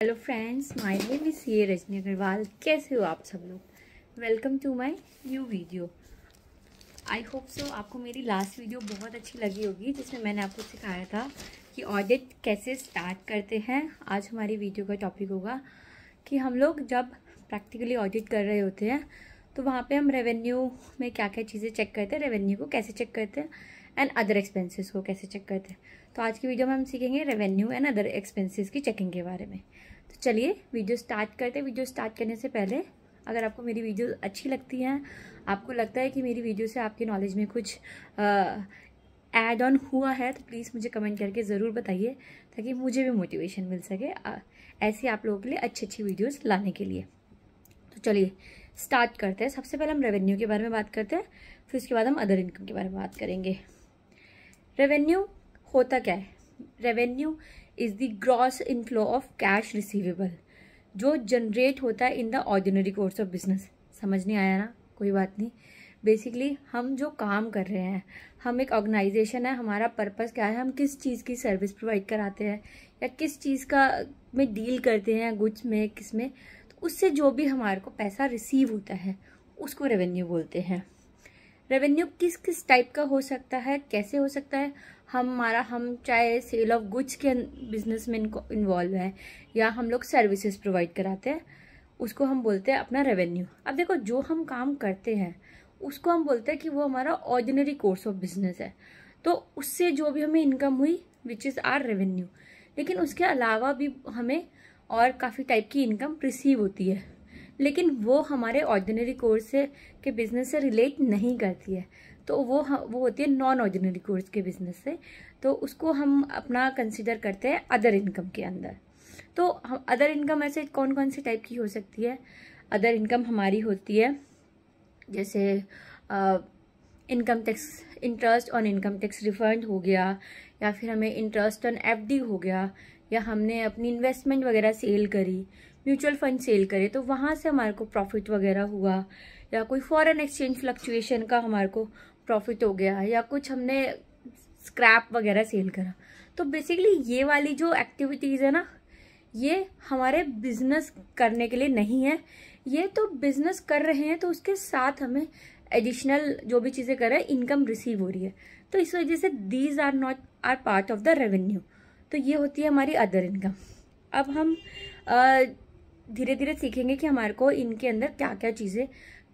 Hello friends, my name is ये रजनी अग्रवाल। कैसे हो आप सब लोग? Welcome to my new video. I hope so आपको मेरी लास्ट वीडियो बहुत अच्छी लगी होगी, जिसमें मैंने आपको सिखाया था कि ऑडिट कैसे स्टार्ट करते हैं। आज हमारी वीडियो का टॉपिक होगा कि हम लोग जब प्रैक्टिकली ऑडिट कर रहे होते हैं तो वहाँ पे हम रेवेन्यू में क्या क्या चीज़ें चेक करते हैं, रेवेन्यू को कैसे चेक करते हैं एंड अदर एक्सपेंसेस को कैसे चेक करते हैं। तो आज की वीडियो में हम सीखेंगे रेवेन्यू एंड अदर एक्सपेंसेस की चेकिंग के बारे में। तो चलिए वीडियो स्टार्ट करते हैं। वीडियो स्टार्ट करने से पहले अगर आपको मेरी वीडियो अच्छी लगती है, आपको लगता है कि मेरी वीडियो से आपकी नॉलेज में कुछ ऐड ऑन हुआ है, तो प्लीज़ मुझे कमेंट करके ज़रूर बताइए, ताकि मुझे भी मोटिवेशन मिल सके ऐसी आप लोगों के लिए अच्छी अच्छी वीडियोस लाने के लिए। तो चलिए स्टार्ट करते हैं। सबसे पहले हम रेवेन्यू के बारे में बात करते हैं, फिर उसके बाद हम अदर इनकम के बारे में बात करेंगे। रेवेन्यू होता क्या है? Revenue is the gross inflow of cash receivable, जो जनरेट होता है in the ordinary course of business. समझ नहीं आया ना? कोई बात नहीं। बेसिकली हम जो काम कर रहे हैं, हम एक ऑर्गेनाइजेशन है, हमारा पर्पस क्या है, हम किस चीज़ की सर्विस प्रोवाइड कराते हैं या किस चीज़ का में डील करते हैं, गुड्स में, किस में, तो उससे जो भी हमारे को पैसा रिसीव होता है उसको रेवेन्यू बोलते हैं। रेवेन्यू किस किस टाइप का हो सकता है, कैसे हो सकता है? हम चाहे सेल ऑफ गुड्स के बिजनेस में इन्वॉल्व है या हम लोग सर्विसेज प्रोवाइड कराते हैं, उसको हम बोलते हैं अपना रेवेन्यू। अब देखो, जो हम काम करते हैं उसको हम बोलते हैं कि वो हमारा ऑर्डिनरी कोर्स ऑफ बिजनेस है, तो उससे जो भी हमें इनकम हुई विच इज़ आर रेवेन्यू। लेकिन उसके अलावा भी हमें और काफ़ी टाइप की इनकम रिसीव होती है, लेकिन वो हमारे ऑर्डिनरी कोर्स से के बिजनेस से रिलेट नहीं करती है, तो वो होती है नॉन ऑर्डिनरी कोर्स के बिजनेस से। तो उसको हम अपना कंसिडर करते हैं अदर इनकम के अंदर। तो हम अदर इनकम ऐसे कौन कौन सी टाइप की हो सकती है? अदर इनकम हमारी होती है जैसे income tax, interest on income tax refund हो गया, या फिर हमें इंटरेस्ट ऑन एफडी हो गया, या हमने अपनी इन्वेस्टमेंट वगैरह सेल करी, म्यूचुअल फंड सेल करे, तो वहाँ से हमारे को प्रॉफिट वगैरह हुआ, या कोई फॉरेन एक्सचेंज फ्लक्चुएशन का हमारे को प्रॉफिट हो गया, या कुछ हमने स्क्रैप वगैरह सेल करा। तो बेसिकली ये वाली जो एक्टिविटीज़ है ना, ये हमारे बिजनेस करने के लिए नहीं है। ये तो बिजनेस कर रहे हैं तो उसके साथ हमें एडिशनल जो भी चीज़ें कर रहे हैं, इनकम रिसीव हो रही है, तो इस वजह से these are not are part of the revenue. तो ये होती है हमारी अदर इनकम। अब हम धीरे धीरे सीखेंगे कि हमारे को इनके अंदर क्या क्या चीज़ें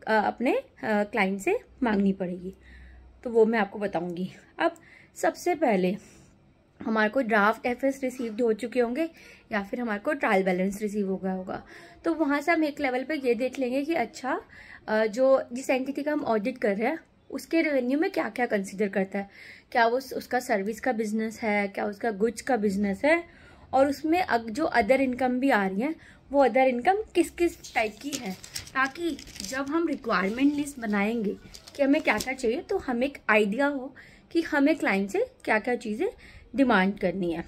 अपने क्लाइंट से मांगनी पड़ेगी, तो वो मैं आपको बताऊंगी। अब सबसे पहले हमारे को ड्राफ्ट एफएस रिसीव्ड हो चुके होंगे, या फिर हमारे को ट्रायल बैलेंस रिसीव हो गया होगा। तो वहाँ से हम एक लेवल पे ये देख लेंगे कि अच्छा, जो जिस एंटिटी का हम ऑडिट कर रहे हैं उसके रेवेन्यू में क्या क्या कंसीडर करता है, क्या वो उसका सर्विस का बिजनेस है, क्या उसका गुड्स का बिजनेस है, और उसमें जो अदर इनकम भी आ रही है वो अदर इनकम किस किस टाइप की है, ताकि जब हम रिक्वायरमेंट लिस्ट बनाएंगे कि हमें क्या क्या चाहिए, तो हमें एक आइडिया हो कि हमें क्लाइंट से क्या क्या चीज़ें डिमांड करनी है।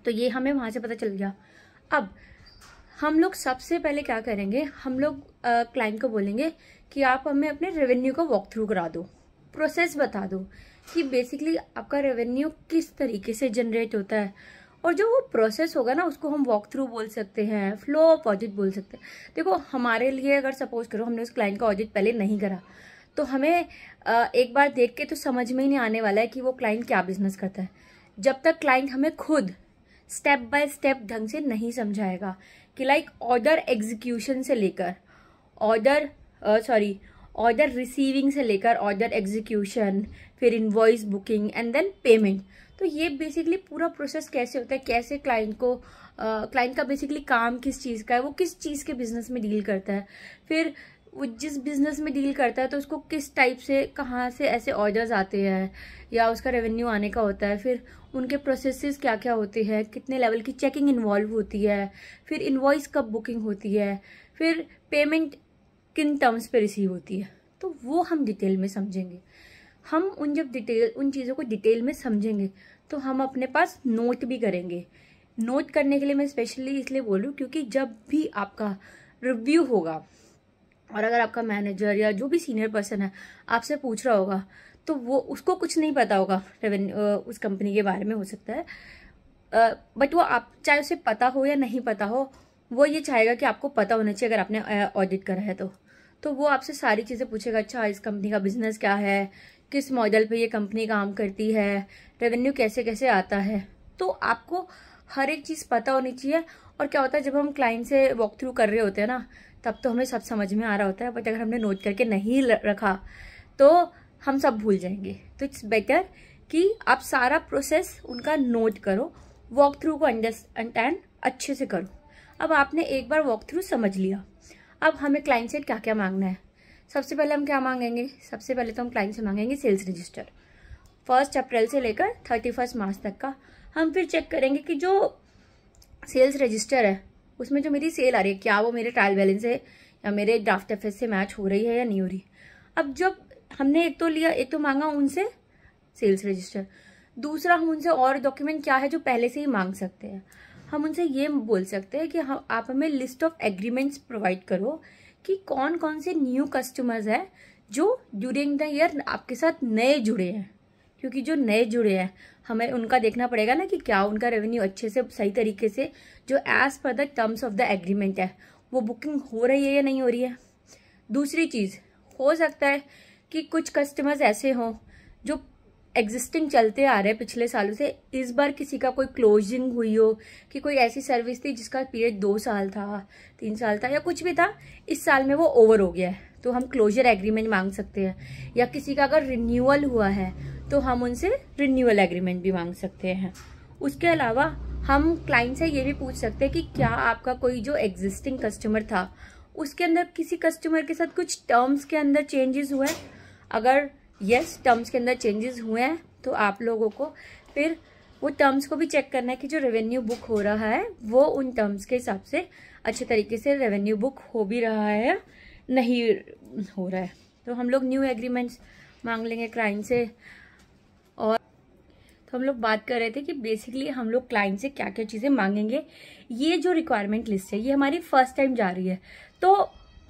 तो ये हमें वहाँ से पता चल गया। अब हम लोग सबसे पहले क्या करेंगे, हम लोग क्लाइंट को बोलेंगे कि आप हमें अपने रेवेन्यू को वॉक थ्रू करा दो, प्रोसेस बता दो कि बेसिकली आपका रेवेन्यू किस तरीके से जनरेट होता है। और जो वो प्रोसेस होगा ना, उसको हम वॉक थ्रू बोल सकते हैं, फ्लो ऑफ ऑडिट बोल सकते हैं। देखो, हमारे लिए अगर सपोज करो हमने उस क्लाइंट का ऑडिट पहले नहीं करा, तो हमें एक बार देख के तो समझ में ही नहीं आने वाला है कि वो क्लाइंट क्या बिजनेस करता है, जब तक क्लाइंट हमें खुद स्टेप बाय स्टेप ढंग से नहीं समझाएगा कि लाइक ऑर्डर एग्जीक्यूशन से लेकर ऑर्डर रिसीविंग से लेकर ऑर्डर एग्जीक्यूशन, फिर invoice booking and then payment. तो ये बेसिकली पूरा प्रोसेस कैसे होता है, कैसे क्लाइंट का बेसिकली काम किस चीज़ का है, वो किस चीज़ के बिजनेस में डील करता है, फिर वो जिस बिजनेस में डील करता है तो उसको किस टाइप से, कहाँ से ऐसे ऑर्डर्स आते हैं या उसका रेवेन्यू आने का होता है, फिर उनके प्रोसेसेस क्या क्या होते हैं, कितने लेवल की चेकिंग इन्वॉल्व होती है, फिर इनवॉइस कब बुकिंग होती है, फिर पेमेंट किन टर्म्स पे रिसीव होती है। तो वो हम डिटेल में समझेंगे। हम उन चीज़ों को डिटेल में समझेंगे तो हम अपने पास नोट भी करेंगे। नोट करने के लिए मैं स्पेशली इसलिए बोल रही हूँ क्योंकि जब भी आपका रिव्यू होगा और अगर आपका मैनेजर या जो भी सीनियर पर्सन है आपसे पूछ रहा होगा, तो वो उसको कुछ नहीं पता होगा रेवेन्यू उस कंपनी के बारे में, हो सकता है बट वो आप चाहे उसे पता हो या नहीं पता हो, वो ये चाहेगा कि आपको पता होना चाहिए अगर आपने ऑडिट करा है तो वो आपसे सारी चीज़ें पूछेगा। अच्छा, इस कंपनी का बिजनेस क्या है, किस मॉडल पे ये कंपनी काम करती है, रेवेन्यू कैसे कैसे आता है, तो आपको हर एक चीज़ पता होनी चाहिए। और क्या होता है, जब हम क्लाइंट से वॉक थ्रू कर रहे होते हैं ना, तब तो हमें सब समझ में आ रहा होता है, बट अगर हमने नोट करके नहीं रखा तो हम सब भूल जाएंगे। तो इट्स बेटर कि आप सारा प्रोसेस उनका नोट करो, वॉक थ्रू को अंडरस्टैंड अच्छे से करो। अब आपने एक बार वॉक थ्रू समझ लिया, अब हमें क्लाइंट से क्या क्या मांगना है। सबसे पहले हम क्या मांगेंगे, सबसे पहले तो हम क्लाइंट से मांगेंगे सेल्स रजिस्टर। 1 अप्रैल से लेकर 31 मार्च तक का हम फिर चेक करेंगे कि जो सेल्स रजिस्टर है उसमें जो मेरी सेल आ रही है, क्या वो मेरे ट्रायल बैलेंस है या मेरे ड्राफ्ट एफएस से मैच हो रही है या नहीं हो रही। अब जब हमने एक तो लिया, एक तो मांगा उनसे सेल्स रजिस्टर, दूसरा हम उनसे और डॉक्यूमेंट क्या है जो पहले से ही मांग सकते हैं। हम उनसे ये बोल सकते हैं कि आप हमें लिस्ट ऑफ एग्रीमेंट्स प्रोवाइड करो कि कौन कौन से न्यू कस्टमर्स हैं जो ड्यूरिंग द ईयर आपके साथ नए जुड़े हैं, क्योंकि जो नए जुड़े हैं हमें उनका देखना पड़ेगा ना कि क्या उनका रेवेन्यू अच्छे से सही तरीके से जो as per the terms of the agreement है वो बुकिंग हो रही है या नहीं हो रही है। दूसरी चीज, हो सकता है कि कुछ कस्टमर्स ऐसे हों जो एग्जिस्टिंग चलते आ रहे हैं पिछले सालों से, इस बार किसी का कोई क्लोजिंग हुई हो कि कोई ऐसी सर्विस थी जिसका पीरियड 2 साल था, 3 साल था या कुछ भी था, इस साल में वो ओवर हो गया है तो हम क्लोजर एग्रीमेंट मांग सकते हैं। या किसी का अगर रिन्यूअल हुआ है तो हम उनसे रिन्यूअल एग्रीमेंट भी मांग सकते हैं। उसके अलावा हम क्लाइंट से ये भी पूछ सकते हैं कि क्या आपका कोई जो एग्जिस्टिंग कस्टमर था उसके अंदर किसी कस्टमर के साथ कुछ टर्म्स के अंदर चेंजेस हुए हैं। अगर यस टर्म्स के अंदर चेंजेस हुए हैं तो आप लोगों को फिर वो टर्म्स को भी चेक करना है कि जो रेवेन्यू बुक हो रहा है वो उन टर्म्स के हिसाब से अच्छे तरीके से रेवेन्यू बुक हो भी रहा है या नहीं हो रहा है। तो हम लोग न्यू एग्रीमेंट्स मांग लेंगे क्लाइंट से। और तो हम लोग बात कर रहे थे कि बेसिकली हम लोग क्लाइंट से क्या क्या चीज़ें मांगेंगे। ये जो रिक्वायरमेंट लिस्ट है ये हमारी फर्स्ट टाइम जा रही है, तो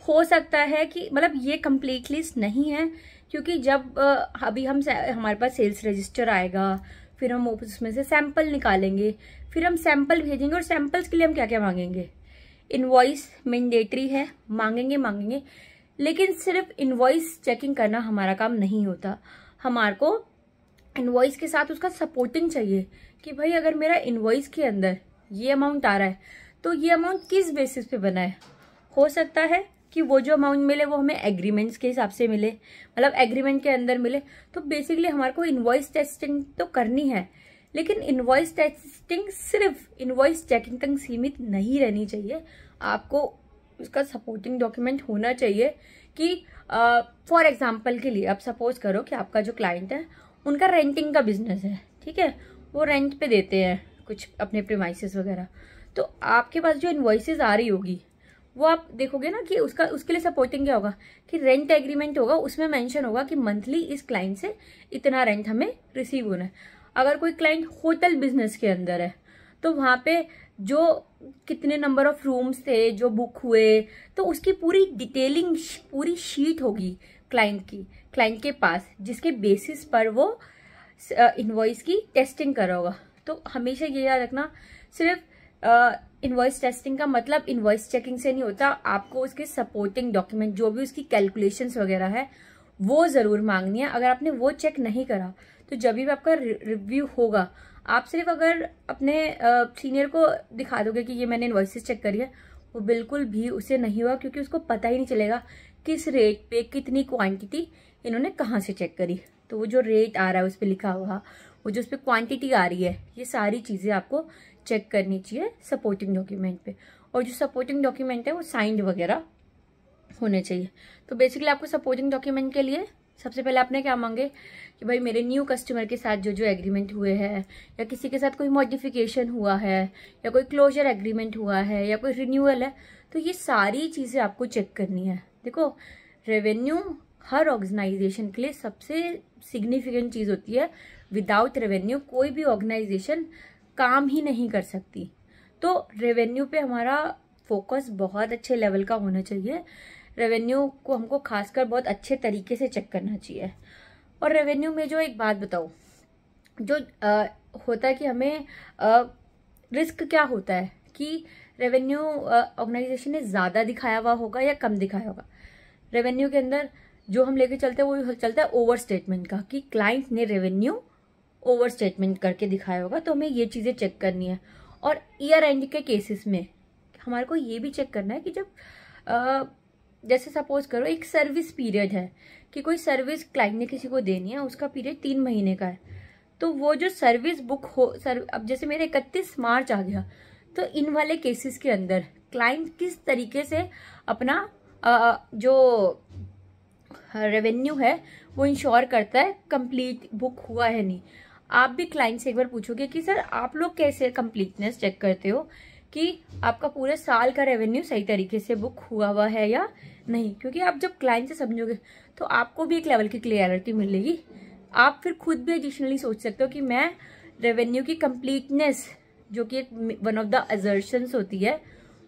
हो सकता है कि मतलब ये कंप्लीट लिस्ट नहीं है, क्योंकि जब अभी हमारे पास सेल्स रजिस्टर आएगा, फिर हम उसमें से सैंपल निकालेंगे, फिर हम सैंपल भेजेंगे और सैंपल्स के लिए हम क्या क्या मांगेंगे। इनवॉइस मैंडेटरी है, मांगेंगे, लेकिन सिर्फ इनवॉइस चेकिंग करना हमारा काम नहीं होता। हमारे को इनवॉइस के साथ उसका सपोर्टिंग चाहिए कि भाई अगर मेरा इनवॉइस के अंदर ये अमाउंट आ रहा है तो ये अमाउंट किस बेसिस पे बना है। हो सकता है कि वो जो अमाउंट मिले वो हमें एग्रीमेंट्स के हिसाब से मिले, मतलब एग्रीमेंट के अंदर मिले। तो बेसिकली हमारे को इनवॉइस टेस्टिंग तो करनी है, लेकिन इनवॉइस टेस्टिंग सिर्फ इनवॉइस चेकिंग तक सीमित नहीं रहनी चाहिए। आपको उसका सपोर्टिंग डॉक्यूमेंट होना चाहिए कि फॉर एग्जाम्पल के लिए आप सपोज करो कि आपका जो क्लाइंट है उनका रेंटिंग का बिजनेस है, ठीक है, वो रेंट पे देते हैं कुछ अपने प्रीमाइसेस वगैरह। तो आपके पास जो इनवॉइसेस आ रही होगी वो आप देखोगे ना कि उसके लिए सपोर्टिंग क्या होगा कि रेंट एग्रीमेंट होगा, उसमें मेंशन होगा कि मंथली इस क्लाइंट से इतना रेंट हमें रिसीव होना है। अगर कोई क्लाइंट होटल बिजनेस के अंदर है तो वहां पे जो कितने नंबर ऑफ रूम्स थे जो बुक हुए, तो उसकी पूरी डिटेलिंग पूरी शीट होगी क्लाइंट के पास, जिसके बेसिस पर वो इनवॉइस की टेस्टिंग कर रहा होगा। तो हमेशा ये याद रखना, सिर्फ इनवॉइस टेस्टिंग का मतलब इनवॉइस चेकिंग से नहीं होता। आपको उसके सपोर्टिंग डॉक्यूमेंट जो भी उसकी कैलकुलेशंस वगैरह है वो जरूर मांगनी है। अगर आपने वो चेक नहीं करा तो जब भी आपका रिव्यू होगा, आप सिर्फ अगर अपने सीनियर को दिखा दोगे कि ये मैंने इनवॉइसेस चेक करी है, वो बिल्कुल भी उसे नहीं होगा, क्योंकि उसको पता ही नहीं चलेगा किस रेट पे कितनी क्वांटिटी इन्होंने कहाँ से चेक करी। तो वो जो रेट आ रहा है उस पर लिखा हुआ, वो जो उस पर क्वांटिटी आ रही है, ये सारी चीज़ें आपको चेक करनी चाहिए सपोर्टिंग डॉक्यूमेंट पे। और जो सपोर्टिंग डॉक्यूमेंट है वो साइंड वगैरह होने चाहिए। तो बेसिकली आपको सपोर्टिंग डॉक्यूमेंट के लिए सबसे पहले आपने क्या मांगे कि भाई मेरे न्यू कस्टमर के साथ जो जो एग्रीमेंट हुए हैं, या किसी के साथ कोई मॉडिफिकेशन हुआ है, या कोई क्लोजर एग्रीमेंट हुआ है, या कोई रिन्यूअल है, तो ये सारी चीज़ें आपको चेक करनी है। देखो, रेवेन्यू हर ऑर्गेनाइजेशन के लिए सबसे सिग्निफिकेंट चीज़ होती है। विदाउट रेवेन्यू कोई भी ऑर्गेनाइजेशन काम ही नहीं कर सकती। तो रेवेन्यू पे हमारा फोकस बहुत अच्छे लेवल का होना चाहिए। रेवेन्यू को हमको खासकर बहुत अच्छे तरीके से चेक करना चाहिए। और रेवेन्यू में जो एक बात बताऊँ, जो होता है कि हमें रिस्क क्या होता है कि रेवेन्यू ऑर्गेनाइजेशन ने ज़्यादा दिखाया हुआ होगा या कम दिखाया होगा। रेवेन्यू के अंदर जो हम लेके चलते हैं वो चलता है ओवर स्टेटमेंट का, कि क्लाइंट ने रेवेन्यू ओवर स्टेटमेंट करके दिखाया होगा। तो हमें ये चीज़ें चेक करनी है। और ईयर एंड के केसेस में हमारे को ये भी चेक करना है कि जब जैसे सपोज करो एक सर्विस पीरियड है कि कोई सर्विस क्लाइंट ने किसी को देनी है, उसका पीरियड 3 महीने का है, तो वो जो सर्विस बुक हो अब जैसे मेरे 31 मार्च आ गया, तो इन वाले केसेस के अंदर क्लाइंट किस तरीके से अपना जो रेवेन्यू है वो इंश्योर करता है कंप्लीट बुक हुआ है नहीं। आप भी क्लाइंट से एक बार पूछोगे कि सर आप लोग कैसे कंप्लीटनेस चेक करते हो कि आपका पूरे साल का रेवेन्यू सही तरीके से बुक हुआ है या नहीं। क्योंकि आप जब क्लाइंट से समझोगे तो आपको भी एक लेवल की क्लियरिटी मिलेगी। आप फिर खुद भी एडिशनली सोच सकते हो कि मैं रेवेन्यू की कंप्लीटनेस, जो कि एक वन ऑफ द असर्शंस होती है,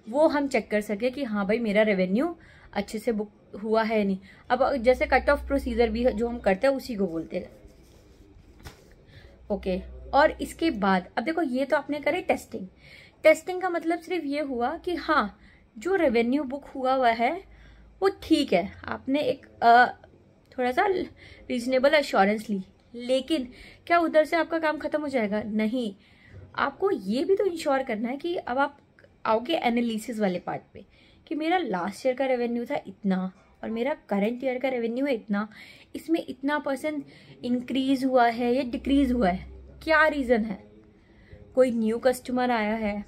वो हम चेक कर सके कि हाँ भाई मेरा रेवेन्यू अच्छे से बुक हुआ है नहीं। अब जैसे कट ऑफ प्रोसीजर भी जो हम करते हैं उसी को बोलते हैं। ओके, और इसके बाद अब देखो ये तो आपने करे टेस्टिंग। टेस्टिंग का मतलब सिर्फ ये हुआ कि हाँ जो रेवेन्यू बुक हुआ है वो ठीक है, आपने एक थोड़ा सा रीजनेबल एश्योरेंस ली। लेकिन क्या उधर से आपका काम खत्म हो जाएगा? नहीं, आपको ये भी तो इंश्योर करना है कि अब आप आओगे एनालिसिस वाले पार्ट पे कि मेरा लास्ट ईयर का रेवेन्यू था इतना और मेरा करंट ईयर का रेवेन्यू है इतना, इसमें इतना % इंक्रीज हुआ है या डिक्रीज हुआ है, क्या रीज़न है? कोई न्यू कस्टमर आया है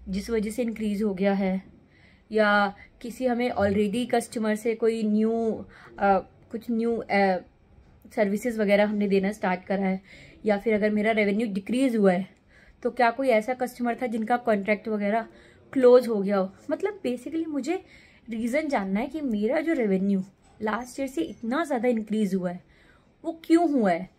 जिस वजह से इंक्रीज हो गया है, या किसी हमें ऑलरेडी कस्टमर से कोई कुछ न्यू सर्विसेज वगैरह हमने देना स्टार्ट करा है, या फिर अगर मेरा रेवेन्यू डिक्रीज हुआ है तो क्या कोई ऐसा कस्टमर था जिनका कॉन्ट्रैक्ट वगैरह क्लोज हो गया हो। मतलब बेसिकली मुझे रीज़न जानना है कि मेरा जो रेवेन्यू लास्ट ईयर से इतना ज़्यादा इंक्रीज हुआ है वो क्यों हुआ है।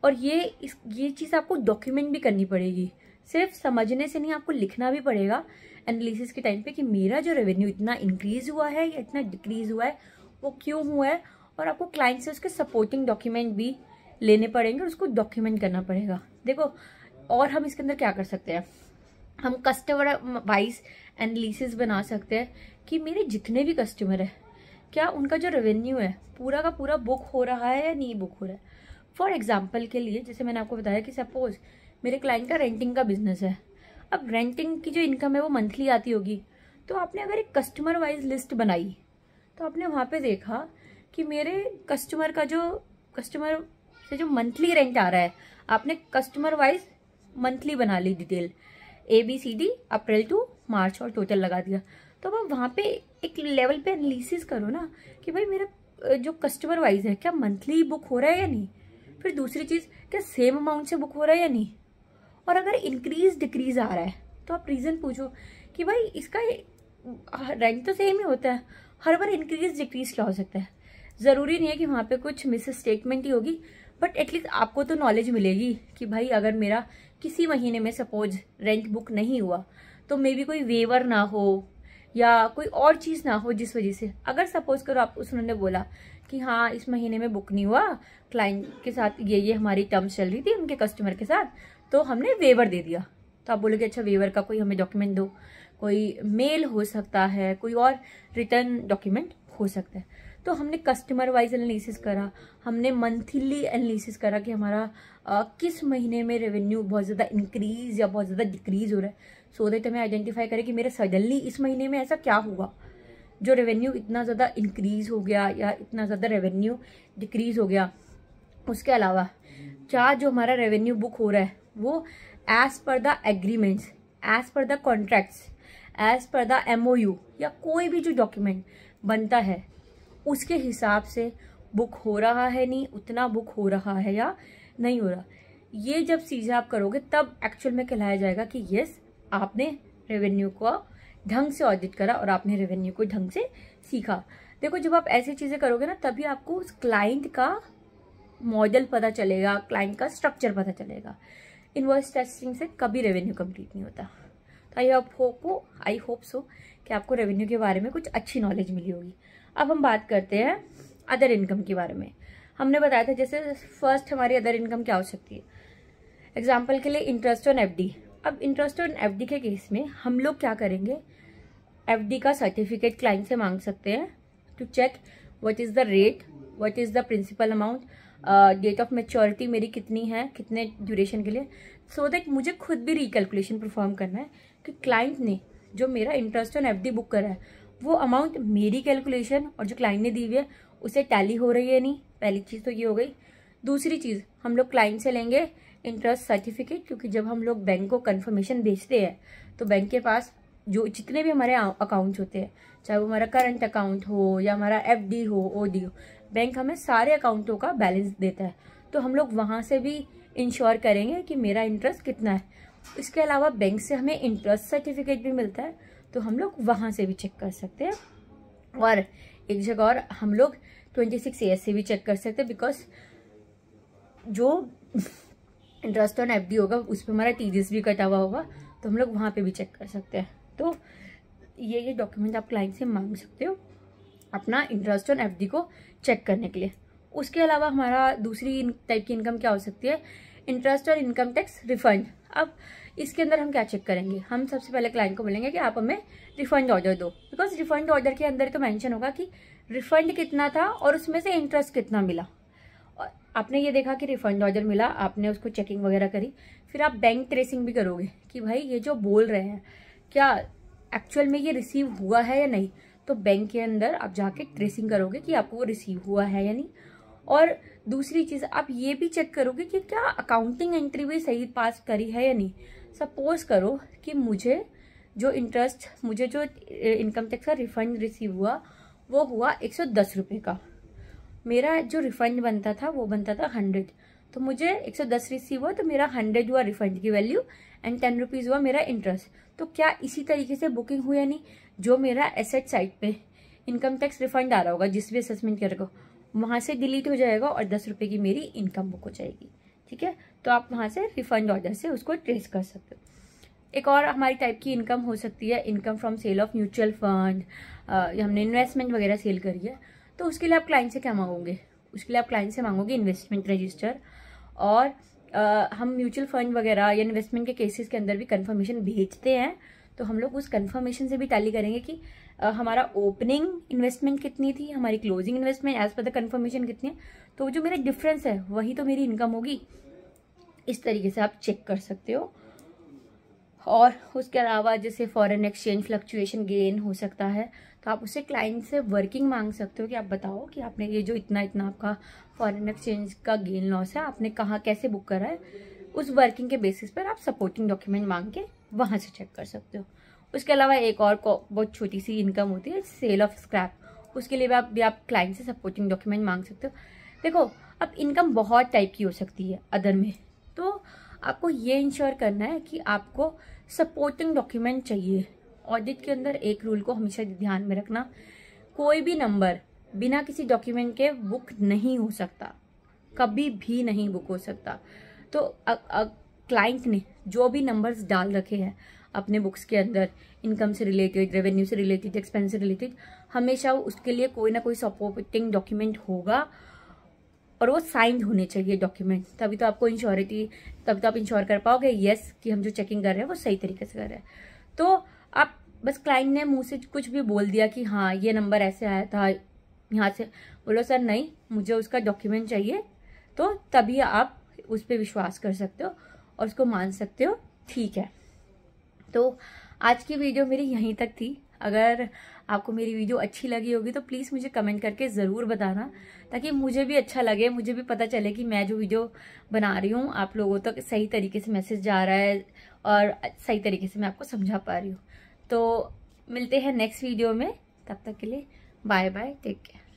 और ये चीज़ आपको डॉक्यूमेंट भी करनी पड़ेगी, सिर्फ समझने से नहीं, आपको लिखना भी पड़ेगा एनालिसिस के टाइम पे कि मेरा जो रेवेन्यू इतना इंक्रीज हुआ है या इतना डिक्रीज हुआ है वो क्यों हुआ है। और आपको क्लाइंट से उसके सपोर्टिंग डॉक्यूमेंट भी लेने पड़ेंगे और उसको डॉक्यूमेंट करना पड़ेगा। देखो, और हम इसके अंदर क्या कर सकते हैं, हम कस्टमर वाइज एनालिसिस बना सकते हैं कि मेरे जितने भी कस्टमर है क्या उनका जो रेवेन्यू है पूरा का पूरा बुक हो रहा है या नहीं बुक हो रहा है। फॉर एग्जाम्पल के लिए जैसे मैंने आपको बताया कि सपोज मेरे क्लाइंट का रेंटिंग का बिजनेस है। अब रेंटिंग की जो इनकम है वो मंथली आती होगी, तो आपने अगर एक कस्टमर वाइज लिस्ट बनाई तो आपने वहाँ पे देखा कि मेरे कस्टमर से जो मंथली रेंट आ रहा है, आपने कस्टमर वाइज मंथली बना ली डिटेल ABCD अप्रैल टू मार्च और टोटल लगा दिया। तो अब आप वहाँ पे एक लेवल पे एनालिसिस करो ना कि भाई मेरा जो कस्टमर वाइज है क्या मंथली बुक हो रहा है या नहीं। फिर दूसरी चीज़, क्या सेम अमाउंट से बुक हो रहा है या नहीं। और अगर इंक्रीज डिक्रीज आ रहा है तो आप रीज़न पूछो कि भाई इसका रेंट तो सेम ही होता है, हर बार इंक्रीज डिक्रीज क्या हो सकता है। ज़रूरी नहीं है कि वहाँ पे कुछ मिस स्टेटमेंट ही होगी, बट एटलीस्ट आपको तो नॉलेज मिलेगी कि भाई अगर मेरा किसी महीने में सपोज रेंट बुक नहीं हुआ तो मे बी कोई वेवर ना हो या कोई और चीज़ ना हो जिस वजह से, अगर सपोज करो आप उन्होंने बोला कि हाँ इस महीने में बुक नहीं हुआ, क्लाइंट के साथ ये हमारी टर्म्स चल रही थी उनके कस्टमर के साथ, तो हमने वेवर दे दिया। तो आप बोलोगे अच्छा वेवर का कोई हमें डॉक्यूमेंट दो, कोई मेल हो सकता है, कोई और रिटर्न डॉक्यूमेंट हो सकता है। तो हमने कस्टमर वाइज एनालिसिस करा, हमने मंथली एनालिसिस करा कि हमारा किस महीने में रेवेन्यू बहुत ज़्यादा इंक्रीज या बहुत ज़्यादा डिक्रीज हो रहा है, सो दैट हमें आइडेंटिफाई करें कि मेरा सडनली इस महीने में ऐसा क्या हुआ जो रेवेन्यू इतना ज़्यादा इंक्रीज हो गया या इतना ज़्यादा रेवेन्यू डिक्रीज हो गया। उसके अलावा क्या जो हमारा रेवेन्यू बुक हो रहा है वो as per the agreements, as per the contracts, as per the MOU या कोई भी जो डॉक्यूमेंट बनता है उसके हिसाब से बुक हो रहा है नहीं, उतना बुक हो रहा है या नहीं हो रहा। ये जब चीज़ें आप करोगे तब एक्चुअल में कहलाया जाएगा कि यस आपने रेवेन्यू को ढंग से ऑडिट करा और आपने रेवेन्यू को ढंग से सीखा। देखो जब आप ऐसी चीज़ें करोगे ना तभी आपको उस क्लाइंट का मॉडल पता चलेगा, क्लाइंट का स्ट्रक्चर पता चलेगा। इनवॉइस टेस्टिंग से कभी रेवेन्यू कंप्लीट नहीं होता। तो आई होप सो कि आपको रेवेन्यू के बारे में कुछ अच्छी नॉलेज मिली होगी। अब हम बात करते हैं अदर इनकम के बारे में। हमने बताया था जैसे फर्स्ट हमारी अदर इनकम क्या हो सकती है, एग्जाम्पल के लिए इंटरेस्ट ऑन FD। अब इंटरेस्ट ऑन एफडी के केस में हम लोग क्या करेंगे, एफडी का सर्टिफिकेट क्लाइंट से मांग सकते हैं to check what is the rate, what is the principal amount, date of maturity मेरी कितनी है, कितने ड्यूरेशन के लिए, सो दैट मुझे खुद भी रिकैलकुलेशन परफॉर्म करना है कि क्लाइंट ने जो मेरा इंटरेस्ट ऑन एफडी बुक करा है वो अमाउंट मेरी कैलकुलेशन और जो क्लाइंट ने दी हुई है उसे टैली हो रही है नहीं। पहली चीज़ तो ये हो गई। दूसरी चीज़, हम लोग क्लाइंट से लेंगे इंटरेस्ट सर्टिफिकेट, क्योंकि जब हम लोग बैंक को कंफर्मेशन भेजते हैं तो बैंक के पास जो जितने भी हमारे अकाउंट्स होते हैं, चाहे वो हमारा करंट अकाउंट हो या हमारा एफडी हो, ओडी हो, बैंक हमें सारे अकाउंटों का बैलेंस देता है। तो हम लोग वहाँ से भी इंश्योर करेंगे कि मेरा इंटरेस्ट कितना है। इसके अलावा बैंक से हमें इंटरेस्ट सर्टिफिकेट भी मिलता है, तो हम लोग वहाँ से भी चेक कर सकते हैं। और एक जगह और हम लोग 26 AS से भी चेक कर सकते हैं, बिकॉज जो इंटरेस्ट ऑन एफडी होगा उस पर हमारा टीडीएस भी कटा हुआ होगा, तो हम लोग वहाँ पे भी चेक कर सकते हैं। तो ये डॉक्यूमेंट आप क्लाइंट से मांग सकते हो अपना इंटरेस्ट ऑन एफडी को चेक करने के लिए। उसके अलावा हमारा दूसरी टाइप की इनकम क्या हो सकती है, इंटरेस्ट और इनकम टैक्स रिफंड। अब इसके अंदर हम क्या चेक करेंगे, हम सबसे पहले क्लाइंट को बोलेंगे कि आप हमें रिफंड ऑर्डर दो, बिकॉज रिफंड ऑर्डर के अंदर तो मेंशन होगा कि रिफंड कितना था और उसमें से इंटरेस्ट कितना मिला। और आपने ये देखा कि रिफंड ऑर्डर मिला, आपने उसको चेकिंग वगैरह करी, फिर आप बैंक ट्रेसिंग भी करोगे कि भाई ये जो बोल रहे हैं क्या एक्चुअल में ये रिसीव हुआ है या नहीं। तो बैंक के अंदर आप जाके ट्रेसिंग करोगे कि आपको वो रिसीव हुआ है या नहीं। और दूसरी चीज़, आप ये भी चेक करोगे कि क्या अकाउंटिंग एंट्री भी सही पास करी है या नहीं। सपोज करो कि मुझे जो इनकम टैक्स का रिफंड रिसीव हुआ वो हुआ 110 रुपये का, मेरा जो रिफंड बनता था वो बनता था 100, तो मुझे 110 रिसीव हुआ तो मेरा 100 हुआ रिफंड की वैल्यू एंड 10 रुपीज़ हुआ मेरा इंटरेस्ट। तो क्या इसी तरीके से बुकिंग हुई या नहीं, जो मेरा एसेट साइड पे इनकम टैक्स रिफंड आ रहा होगा जिस भी असेसमेंट करेगा वहाँ से डिलीट हो जाएगा और 10 रुपये की मेरी इनकम बुक हो जाएगी। ठीक है, तो आप वहाँ से रिफंड ऑर्डर से उसको ट्रेस कर सकते हो। एक और हमारी टाइप की इनकम हो सकती है income from sale of mutual fund, या हमने इन्वेस्टमेंट वगैरह सेल करी है, तो उसके लिए आप क्लाइंट से क्या मांगोगे, उसके लिए आप क्लाइंट से मांगोगे इन्वेस्टमेंट रजिस्टर। और हम म्यूचुअल फंड वगैरह या इन्वेस्टमेंट के केसेस के अंदर भी कंफर्मेशन भेजते हैं, तो हम लोग उस कंफर्मेशन से भी टैली करेंगे कि हमारा ओपनिंग इन्वेस्टमेंट कितनी थी, हमारी closing investment as per the confirmation कितनी है, तो जो मेरा डिफरेंस है वही तो मेरी इनकम होगी। इस तरीके से आप चेक कर सकते हो। और उसके अलावा जैसे फॉरेन एक्सचेंज फ्लक्चुएशन गेन हो सकता है, तो आप उससे क्लाइंट से वर्किंग मांग सकते हो कि आप बताओ कि आपने ये जो इतना आपका फॉरेन एक्सचेंज का गेन लॉस है आपने कहाँ कैसे बुक करा है, उस वर्किंग के बेसिस पर आप सपोर्टिंग डॉक्यूमेंट मांग के वहाँ से चेक कर सकते हो। उसके अलावा एक और बहुत छोटी सी इनकम होती है सेल ऑफ स्क्रैप, उसके लिए भी आप क्लाइंट से सपोर्टिंग डॉक्यूमेंट मांग सकते हो। देखो, अब इनकम बहुत टाइप की हो सकती है अदर में, तो आपको ये इंश्योर करना है कि आपको सपोर्टिंग डॉक्यूमेंट चाहिए। ऑडिट के अंदर एक रूल को हमेशा ध्यान में रखना, कोई भी नंबर बिना किसी डॉक्यूमेंट के बुक नहीं हो सकता, कभी भी नहीं बुक हो सकता। तो क्लाइंट ने जो भी नंबर्स डाल रखे हैं अपने बुक्स के अंदर, इनकम से रिलेटेड, रेवेन्यू से रिलेटेड, एक्सपेंस से रिलेटेड, हमेशा उसके लिए कोई ना कोई सपोर्टिंग डॉक्यूमेंट होगा और वो साइंड होने चाहिए डॉक्यूमेंट, तभी तो आप इंश्योर कर पाओगे यस कि हम जो चेकिंग कर रहे हैं वो सही तरीके से कर रहे हैं। तो आप बस क्लाइंट ने मुंह से कुछ भी बोल दिया कि हाँ ये नंबर ऐसे आया था यहाँ से, बोलो सर नहीं मुझे उसका डॉक्यूमेंट चाहिए, तो तभी आप उस पर विश्वास कर सकते हो और उसको मान सकते हो। ठीक है, तो आज की वीडियो मेरी यहीं तक थी। अगर आपको मेरी वीडियो अच्छी लगी होगी तो प्लीज़ मुझे कमेंट करके ज़रूर बताना, ताकि मुझे भी अच्छा लगे, मुझे भी पता चले कि मैं जो वीडियो बना रही हूँ आप लोगों तक सही तरीके से मैसेज जा रहा है और सही तरीके से मैं आपको समझा पा रही हूँ। तो मिलते हैं नेक्स्ट वीडियो में, तब तक के लिए बाय बाय, टेक केयर।